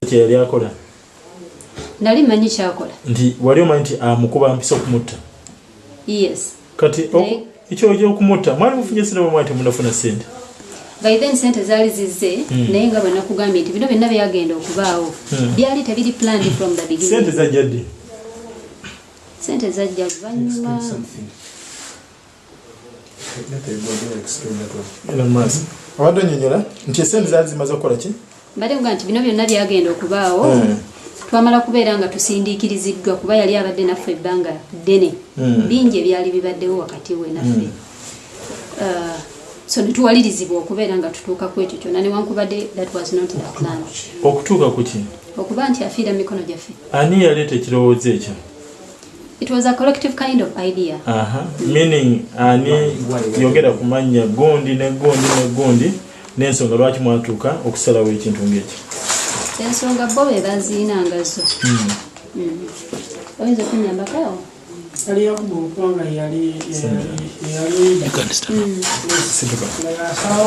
kye yali akola nali manyi kyakola nti wali omanyi nti amukuba mpisa okumutta yes kati ekyo okumutta mwali mufunye sente bwe mwali temunafuna sente by then sente zaali zizze naye nga bwe nakugambye nti bino byonna byagenda okubaawo byali tebiri planned from the beginning sente zajja ddi sente zajja luvannyuma abadde onyonyola nti esente zaali zimaze okukola ki mbadde kuga nti bino byonna byagenda okubaawo twamala kubeera nga tusindiikiriziddwa kuba yali abadde naffe ebbanga ddene bingi ebyali bibaddewo wakati we naffe so netuwalirizibwa okubeera nga tutuuka ku ekyo kyonna newankubadde that was not the plan okutuuka ku ki okuba nti afiira mikono gyaffe ani yaleeta ekirowoozo ekyo it was a collective kind of idea meaning ani yogera ku mannya gondi ne gondi n'ensonga lwaki mwatuuka okusalawo ekintu ng'ekyo ensonga bo be baziinangazo oyinza okunyambakawo aliyo kubanga yali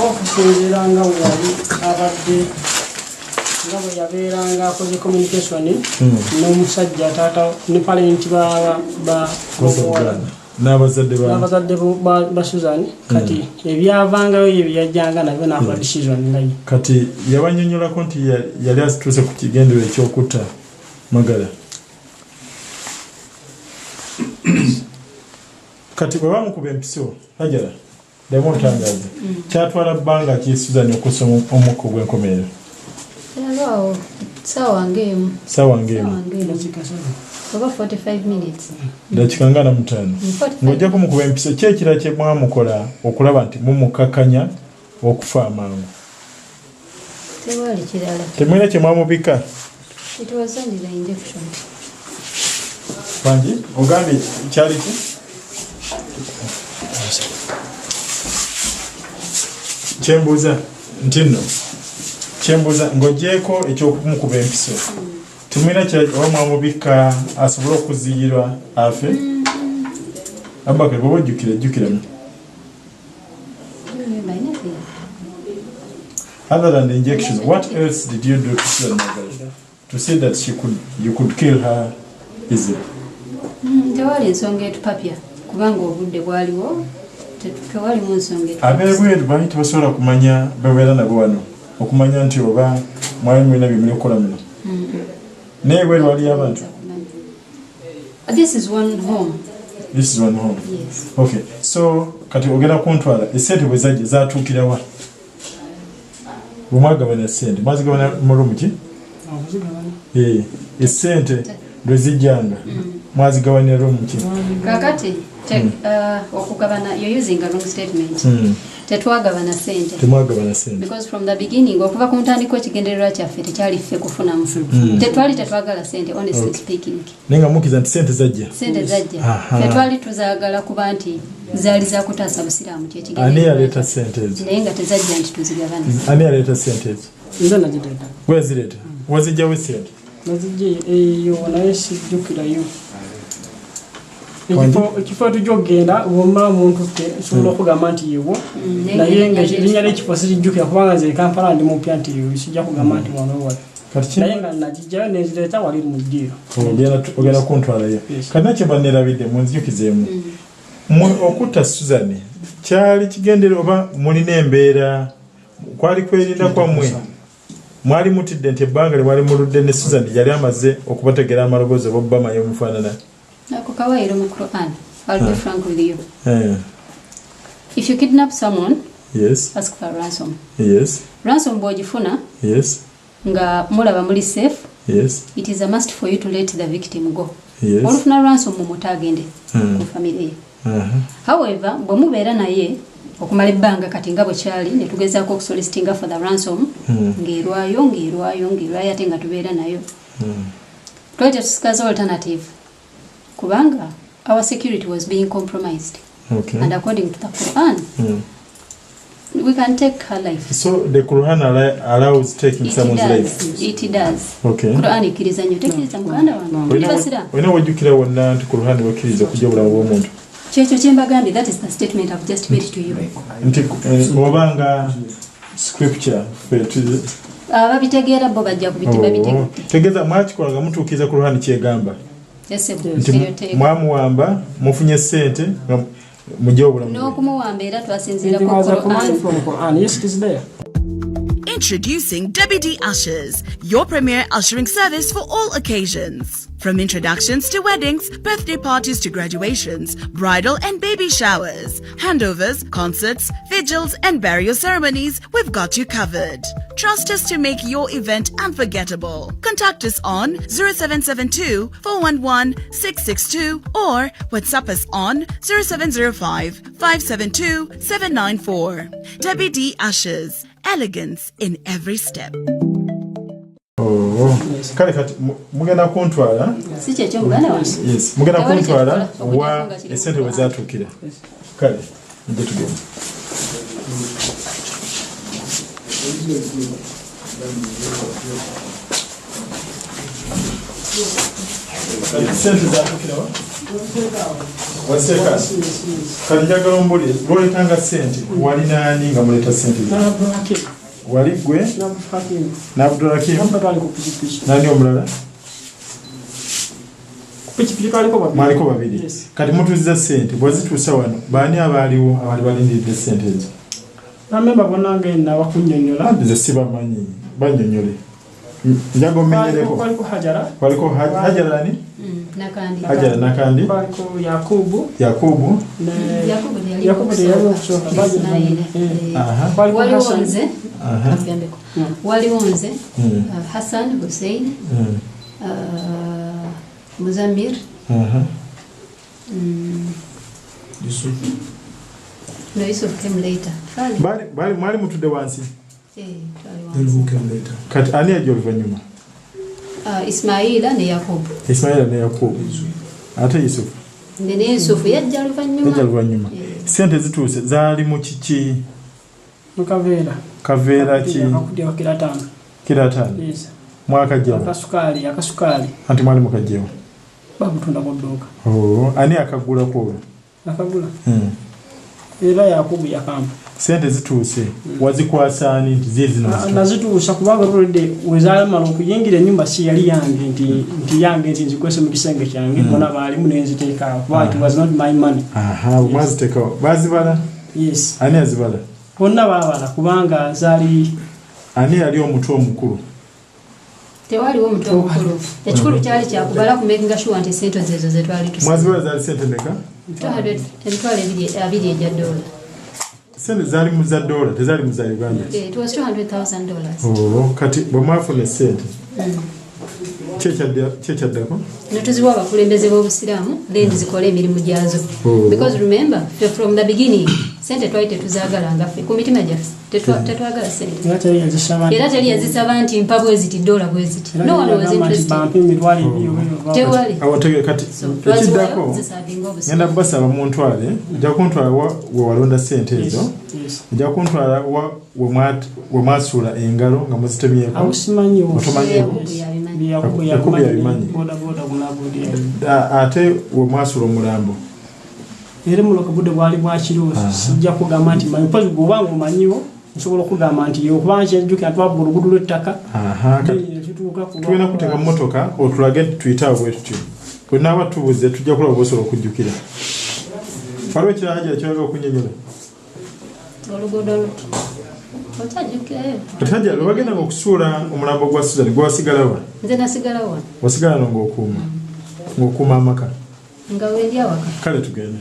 okusinziira nga bwe yali abadde nga bwe yabeeranga akoze communication n'omusajja taata ne parenti n'abazadde ba Susan kati ebyavangayo ye byajjanga nabyo n'akola decision naye kati yabanyonyolako nti yali asituuse ku kigendero ekyokutta Magala kati bwe bamukuba empiso Hajara ddemu ontangaza kyatwala bbanga ki Susan okussa omukka ogw'enkomerero yalwawo ssaawa ng'emu oba 45 minutes dakika nga na 5 ng'ojja kumukuba empiso ki ekirala kye mwamukola okulaba nti mumukakanya okufa amangu tewali kirala temwina kye mwamubika it was only the injection bangi ogambye kyali ki kyembuuza nti nno kyembuuza ng'ogyeko ekyokumukuba empiso temwina oba mwamubika asobole okuziyirwa afe Abubakar bw'oba ojjukiramu other than the injection what else did you do to Susan Magala to say that you could kill her easily tewali ensonga etupapya kubanga obudde bwaliwo tewalimu nsonga ab'ebweru baali tebasobola kumanya bebeera nabo wano okumanya nti oba mwali mulina bye muli okukola muno naye bweru waliyo abantu this is one home yes okay so kati ogenda kuntwala esente bwe zajja zaatuukirawa bwe mwagabana esente mwazigabana mu rumu ki esente lwe zijjanga mwazigabanira rumu ki kakati okugabana you're using a wrong statement tetwagabana sente because from the beginning okuva ku ntandikwa ekigendererwa kyaffe tekyali ffe kufunamu tetwagala sente honestly speaking nenga mukiza nti sente zajja tetwali tuzaagala kuba nti zaali zakutaasa busiraamu ani yaleeta sente ezo naye nga tezajja nti tuzigabana ani yaleeta sente ezo nze nazireeta wezireeta wazijjawo sente nazijja eyo naye sijjukirayo ekifo tujogenda woma muntu sobola okugamba nti yewo naye nga erinnya ly'ekifo sirijjukira kubanga nze Kampala ndi mupya nti sijja kugamba nti wano wali naye nga nagijjayo nezireeta wali mu ddiiro ogenda kuntwalayo kati nakyo bannerabidde munzijukizeemu okutta Susan kyali kigendera oba mulina embeera kwali kwerinda kwammwe mwali mutidde nti ebbanga lye mwali muludde ne Susan yali amaze okubategera amaloboozi oba obamaye omufaanana ako kawaayiro mu Quran I'll be frank with you if you kidnap someone ask for ransom ransom bw'ogifuna nga mulaba muli safe it is a must for you to let the victim go olufuna ransom mumuta agende ku family ye however bwe mubeera naye okumala ebbanga kati nga bwe kyali ne tugezaako okusolicitinga for the ransom ng'erwayo ate nga tubeera nayo twali tetusikaza alternative kubanga our security was being compromised and according to the Quran we can take her life. So the Quran allows taking someone's life? It does. Okay. Quran ikiriza nyo tekiriza muganda wange. Wena wajukira wonna nti Quran wakiriza kujja bulamu bw'omuntu. Kyekyo kyembagambye that is the statement I've just made to you. Nti obanga scripture ababitegeera bo bajja kubitegeera tegeza mwakikola nga mutuukiza ku Luhani kyegamba mwamuwamba mufunye ssente mujje obulamu n'okumuwamba era twasinziira ku Quran. Yes, it is there. Introducing Debbie D Ushers, your premier ushering service for all occasions. From introductions to weddings, birthday parties to graduations, bridal and baby showers, handovers, concerts, vigils and burial ceremonies, we've got you covered. Trust us to make your event unforgettable. Contact us on 0772 411 662 or WhatsApp us on 0705 572 794. Debbie D Ushers, elegance in every step. Kale kati mugenda kuntwala si kyekyo muganda wange yes mugenda kuntwala wa esente wezatukira kale nje tugenda esente zatukira waseka kale njagala ombuli lwoletanga sente wali nani nga muleta sente wali gwe na Abdulhakim nani omulala mwaliko babiri kati mutuuziza ssente bwazituusa wano baani abaaliwo abaali balindiridde ssente ezo namemba bonange nabakunyonyola nze sibamanyi bannyonyole njaga omenyereko waliko Hajara ni Hajara nakandi waliko Yakubu waliwo nze waliwo nze Hassan Hussein Muzamir no Yusuf came later bali mwali mutudde wansi later kati ani ajja oluvannyuma Ismaila ne Yakubu ate Yusuf ne Yusuf yajja oluvannyuma sente zituuse zaali mu kiki kaveera ki kiratano yes mwaka jja akasukaali anti mwali mukajjewo babutunda mu dduuka ani akagula kwolwo era Yakubu yakamba sente zituuse wazikwasaani nti zizino nazituusa kubanga oludde wezaamala okuyingira ennyumba si yali yange nti yange nti nzikwese mu kisenge kyange bona baalimu nenziteekaawo kuba it was not my money mwaziteekawo bazibala yes ani azibala bonna baabala kubanga zaali ani yali omutwe omukulu tewaliwo omutwe omukulu ekikulu kyali kyakubala ku making sure nti sente ezo zetwali mwazibala zaali sente meka abiri ejja dola sente zaali mu za dola tezaali mu za Uganda it was $200,000 kati bwe mwafuna sente kyekyaddako netuziwa abakulembeze b'obusiraamu then zikola emirimu gyazo because remember from the beginning sente twali tetuzaagala ngaffe ku mitima gyaffe tetwagala sente era teri yazisaba nti mpa bweziti dola bweziti no one was interested tewali kati ekiddako ngenda kubasaba muntwale nja kuntwala we walonda sente ezo nja kuntwala we mwasuula engalo nga muzitemyeko otomanyiwo Yakubu yabimanyi ate we mwasuula omulambo era muloka budde bwali bwakiro sijja kugamba nti manyi pozi gobanga omanyiwo nsobola okugamba nti okubanga kyejjuki atwabula oluguudo lw'ettaka tugenda kuteeka mu motoka otulage tuyitaawo bwe tutyo bwe naaba tubuze tujja kulaba bosobola okujjukira waliwo ekirala Hajara kyoyagala okunyonyola oluguudo Hajara lwe bagendanga okusuula omulambo gwa Susan gwe wasigalawa nze nasigalawa wasigala no ng'okuuma amaka nga wendi awaka kale tugende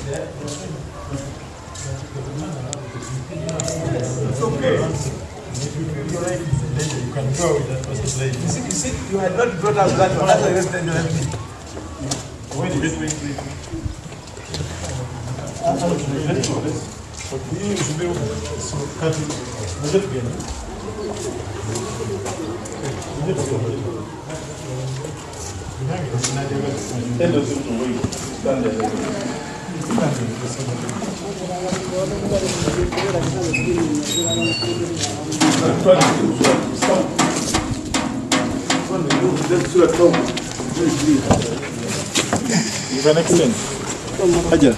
You can go with that person's lady. You see, you had not brought up that one. That's why you explained to me. Wait. You can extend. Aja.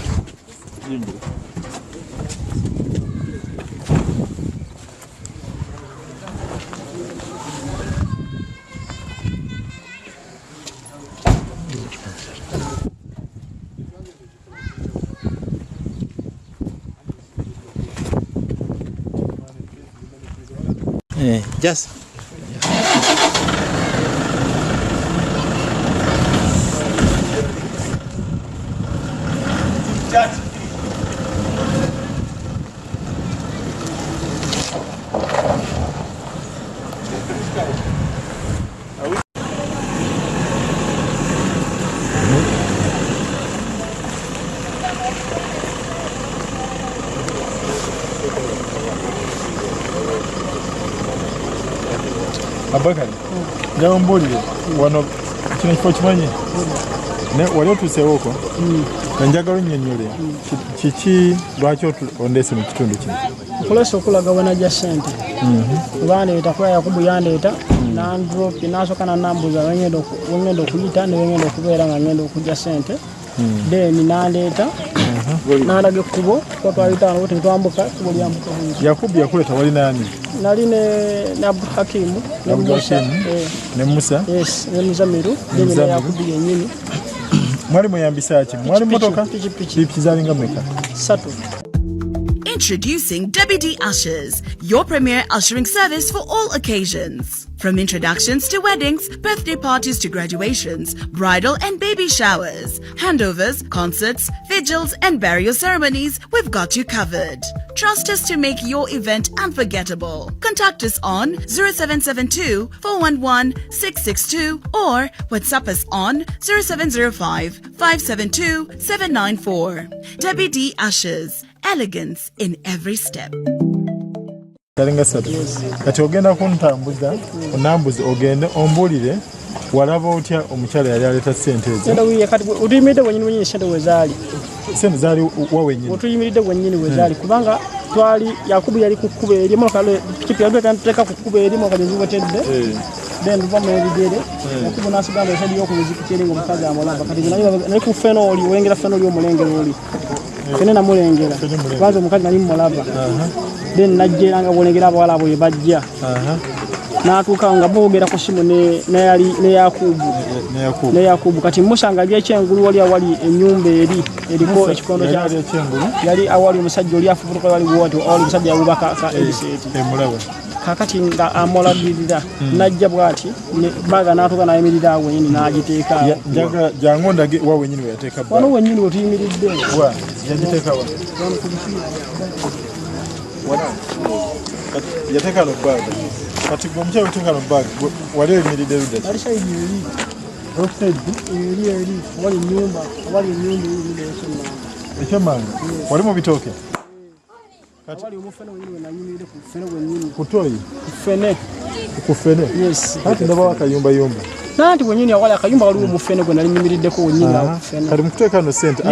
Just. Abakari, njagala mbuulire wano kino kifo kimanyi wali otuuseewo okwo njagala onnyonnyole kiki lwaki ondeese mu kitundu kino okulesa okulaga wanajja ssente kubandeeta kuba Yakubu yandeeta nandropi nasooka nanambuuza wengenda okuyita ne wengenda okubeera nga ngenda okujja ssente then nandeeta nalaga ekkubo twayitaano tetwambuka kubo lyambuka Yakubu yakuleeta wali nani nali ne Abdulhakimu ne Musa ne Muzamiru ne Yakubu yennyini mwali muyambisa ki mwali motoka piki zalinga mweka satu. Introducing Debbie D Ushers, your premier ushering service for all occasions. From introductions to weddings, birthday parties to graduations, bridal and baby showers, handovers, concerts, vigils and burial ceremonies, we've got you covered. Trust us to make your event unforgettable. Contact us on 0772 411 662 or WhatsApp us on 0705 572 794. Debbie D Ushers. Elegance in every step. Kati ogenda kuntambuza onambuze ogende ombulire walaba otya omukyala yali aleta ssente ezo otuyimiridde wennyini ssente wezaali ssente zaali wa wennyini otuyimiridde wennyini wezaali kubanga twali Yakubu yali ku kkubo erimu pikipi yaliteeka ku kkubo erimu okagezibwetedde then luvamu ebigere Yakubu n'asigamba esadi y'okubuzikiti eri ng'omukazi amulaba kati nali ku feno oli olengera feno oli omulengero oli fene namulengera kwanza omukazi nali mumulaba then najjera nga bolengera abawala abo ye bajja n'atuuka nga boogera ku simu ne Yakubu kati Musa nga ali ekyengulu wali awali ennyumba eriko ekikondo yali awali omusajja oli afubutuka wali wati awali omusajja yawubaka ka ebiseti kakati nga amulagirira najja bwati baga n'atuuka n'ayimirira awo wennyini n'agiteeka jangu ndage wa wennyini we yateeka bbaga wano wennyini wetuyimiridde yagiteeka wa yateeka no bbaga kati omukyala oteeka no bbaga wali oyimiridde ludda ali sayidi eri wali ennyumba ekyemmanga wali mu bitooke wali omufene wennyini wenayimiridde ku ffene wennyini kutoyi ku ffene yes kati ndabawo akayumbayumba nanti wennyini awali akayumba waliwo omufene gwe nali nyimiriddeko wennyini kati mukuteeka no ssente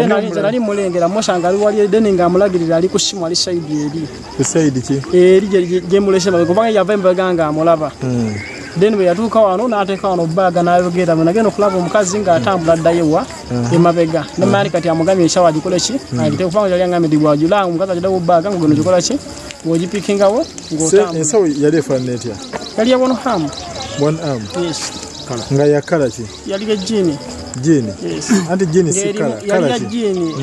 nali mulengera Musa nga ali wali edeni nga amulagirira ali ku simu ali sayidi eri ku sayidi ki eri gyemulese kubanga yava emabega nga amulaba then bwe yatuuka wano n'ateeka wano bbaga n'ayogera nagenda okulaba omukazi ng'atambula addayowa emabega nemani kati amugambye esawa agikole ki agiteeka kubanga yali angambye bwajulanga omukazi agiddawo bbaga nga geno gikola ki ng'ogipikingawo ng'otambula ensawo yali efaanana etya yali ya one arm yes nga yakala ki yali ejjiini Gene. Yes. Anti gene is color. Color gene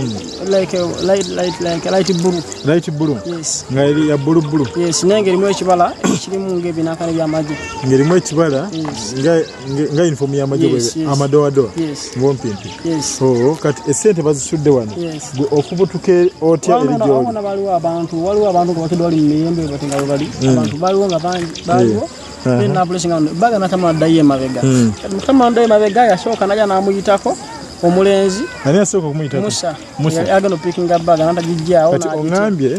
like a light blue. Light blue. Yes. Ngari ya blue. Yes. Nengeri mwe chibala chirimu ngebi nakane bya maji. Ngeri mwe chibala nga inform ya maji bwe amadoado. Yes. Ngompimpi. Yes. Oh kati esente bazisudde wano. Yes. Okubutuke otya erijjo. Waliwo abantu ko bakidwali mmiyembe batinga bali. Abantu baliwo nga bangi baliwo. Na blessing baga natama daye mabega. Mutama daye mabega yashoka naja namuyitako omulenzi. Ani asooka kumuyitako? Musa. Yagano picking up baga nanda gijjao na. Kati ongambye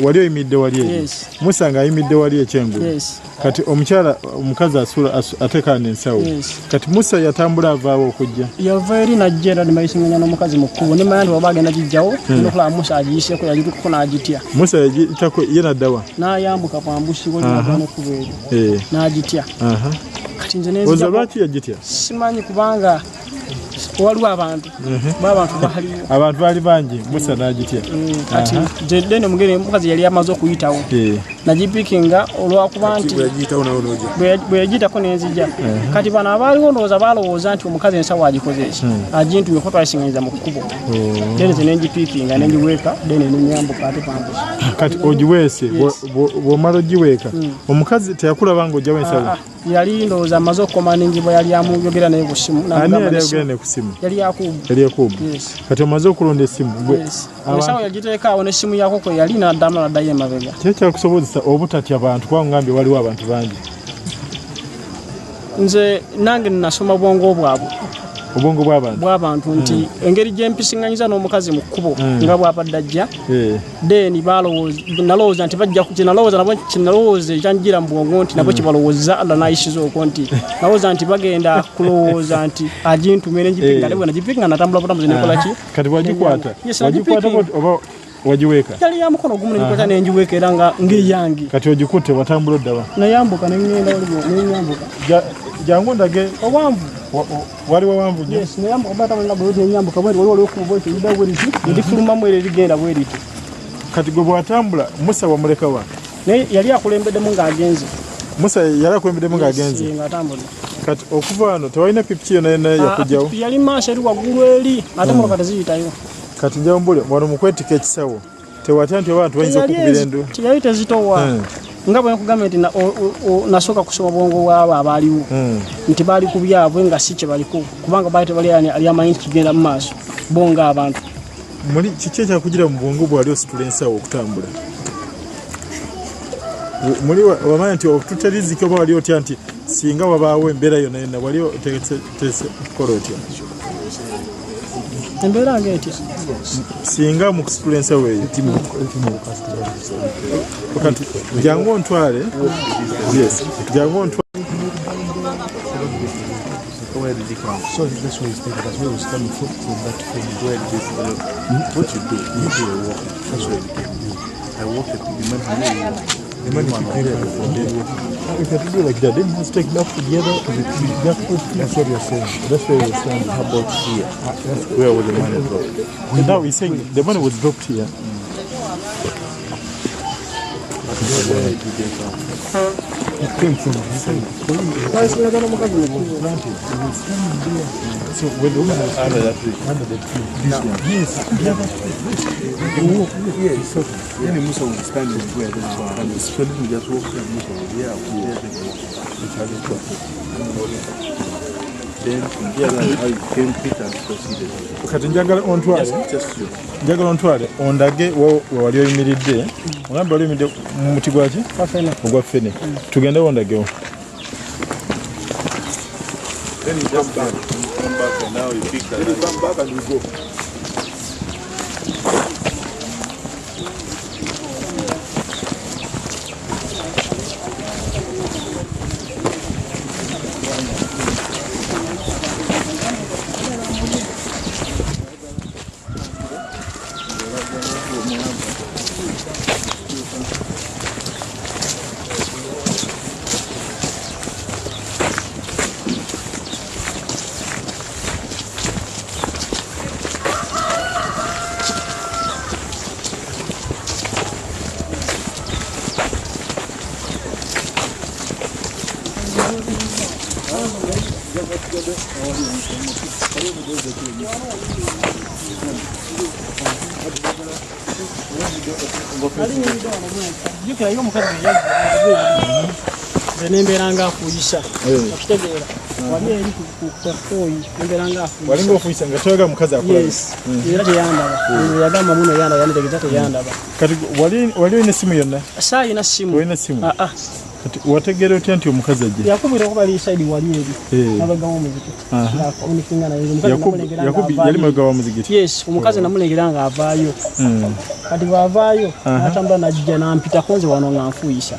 wali oyimidde wali eyo. Yes. Musa nga ayimidde wali ekyengulu. Yes. Kati omukyala omukazi asula atekana ensawo. Yes. Kati Musa yatambula avaawo okujja. Yava eri najjera nimayisinganya n'omukazi mukkubo ne mayandi wabagenda gijjawo nokulaba Musa agiyiseko yagitukuko n'agitya. Musa yagitako ye naddawa. N'ayambuka bwambusi wali wagana okuba eyo. N'agitya. Kati nze nenzija. Oza lwaki yagitya? Simanyi kubanga waliwo abantu abantu bali bangi Musa n'agitya. Kati dene mugere mukazi yali amaze okuyitawo nagipikinga olwakuba nti bwe yagitako nenzija kati bano abaaliwo ndowooza balowooza nti omukazi ensawo agikoze eki agintumye ko twalisinganyiza mu kkubo dene ze nengipikinga nengiweeka dene nenyambuka ate pambusi. Kati ogiweese bw'omala ogiweeka omukazi teyakulaba ng'ojjawo ensawo? Yali ndowooza amaze okukoma n'enjibwa yali amuyogera naye ku simu. Ani yali ayogera naye ku simu? Yali yakubu. Yali yakubu. Kati omaze okulonda essimu. Ensawo yagiteeka awo n'essimu yako kwe yali n'addamu n'addayo emabega. Kyakusobozesa obutatya bantu kuba ngambye waliwo abantu bangi. Nze nange nasoma bwongo bwabwe. Obwongo bw'abantu nti engeri gyempisinganyiza n'omukazi mu kkubo nga bw'abadde ajja deni nalowooza nti bajja kinalowooza ekyanjira mu bwongo nti nabo kibalowooza Allah n'ayishiza okwo nti nalowooza nti bagenda kulowooza nti agintume n'engipikinga ate bwe nagipikinga natambula butambuzi nekola ki. Kati wagikwata oba wagiweeka? Yali ya mukono gumu nengikwata nengiweeka era nga ng'eyange. Kati ogikutte watambula oddawa? Nayambuka nengenda waliwo nenyambuka. Jangu ndage owanvu. Waliwo wanvu nnyo? Yes, nayambuka bata nga bwe nyambuka bwe waliwo okubo ekida bwe liti ndifulumamu era ligenda bwe liti. Kati gwe bwatambula Musa wamuleka wa? Naye yali akulembeddemu ng'agenze. Musa yali akulembeddemu ng'agenze? Ng'atambula. Kati okuva wano tewalina pipiki yonna yakugyawo? Yali maaso eri waggulu eri ate muloka teziyitayo. Kati njawumbule wano mu kwetika ekisawo tewatya nti abantu bayinza okukubira endu? Tiyali tezitowa. Nga bwe nkugambye nti nasooka kusoma bwongo bwabo abaaliwo nti baali ku byabwe nga si kye baliko kubanga baali tebali ali amanyi nti kigenda mu maaso bo nga abantu. Muli kiki ekyakugira mu bwongo bwali ositula ensawo okutambula? Muli wamanyi nti tutaliziki oba wali otya nti singa wabaawo embeera yonna yonna wali otegese okukola otya? Embeera ng'etya? Singa mu kusitula ensawo eyo kati jangu ontwale. Yes, jangu ontwale. Where did he come? So that's where he's taking. That's where he was coming from that thing. Where did this? What you do? You do a walk. That's where he came. I walked the man. The man from there. If you have to do like that, then you must take that together. That's what you're saying. That's where you're saying. How about here? Where was the money dropped? And now he's saying the money was dropped here. It came from this side. So when the woman was Under that tree. under the tree, This one. yes, the other Yeah, it's okay. Then Musa was standing where this one. And so let me just walk there. Musa was here. Then from here, how you came, Peter proceeded. kati njagala ontwale Just you. njagala ontwale ondage wali oyimiridde ogambe wali oyimiridde mu muti gwaki ogwa ffene tugende wondagewo. Then you just come back and now you pick that. Then you come back and you go. Jukira yo mukazi nemberanga afuyisa okitegeera wali eri ku koyi nemberanga afuyisa walinga ofuyisa nga toyaga mukazi akola era teyandaba yagamba muno yandaba yanitegeeza teyandaba kati wali olina simu yonna saayina simu olina simu kati wategeera otya nti omukazi ajja yakubira okuba liisaidi wali eri nabagamu omuziki yali mabega wa muzikiti yes omukazi namulengera nga avaayo kati bwavaayo natambula najja nampitako nze wano nga nfuyisa